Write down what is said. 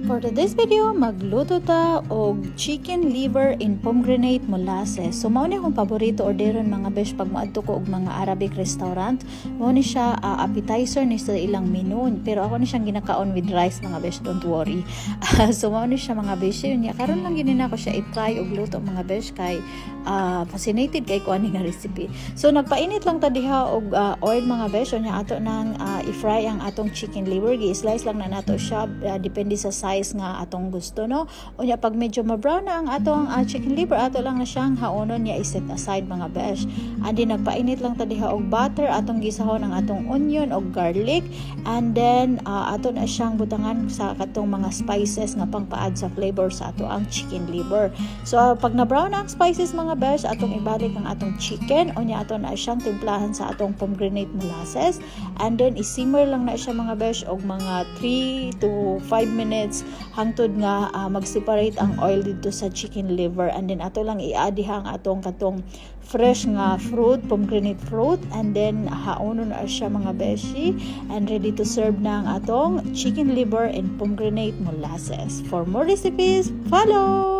For today's video, magluto ta og chicken liver in pomegranate molasses. So mao ni akong paborito orderon mga besh pag moadto ko og mga Arabic restaurant. Mao ni siya appetizer ni sa ilang menu, pero ako ni siyang ginakaon with rice mga besh, don't worry. So mao ni siya mga besh, yun ya karon lang ginin ako siya i-try og luto mga besh kay fascinated kay ko ani nga recipe. So nagpainit lang ta diha og oil mga besh, unya ato nang i-fry ang atong chicken liver. Gi-slice lang na nato siya depende sa size nga atong gusto, no. Unya pag medyo ma-brown na ang atong chicken liver, ato lang na siyang haonon niya i-set aside mga besh. And then nagpainit lang ta diha og butter, atong gisahon ang atong onion og garlic, and then ato na siyang butangan sa katong mga spices nga pangpaad sa flavor sa ato ang chicken liver. So pag na-brown na ang spices mga besh, atong ibalik ang atong chicken, unya ato na siyang timplahan sa atong pomegranate molasses, and then isimmer lang na siya mga besh og mga 3 to 5 minutes hangtod nga mag-separate ang oil dito sa chicken liver, and then ato lang i-add ang atong katong fresh nga fruit, pomegranate fruit, and then haonon na siya mga beshi, and ready to serve na ang atong chicken liver and pomegranate molasses. For more recipes, follow!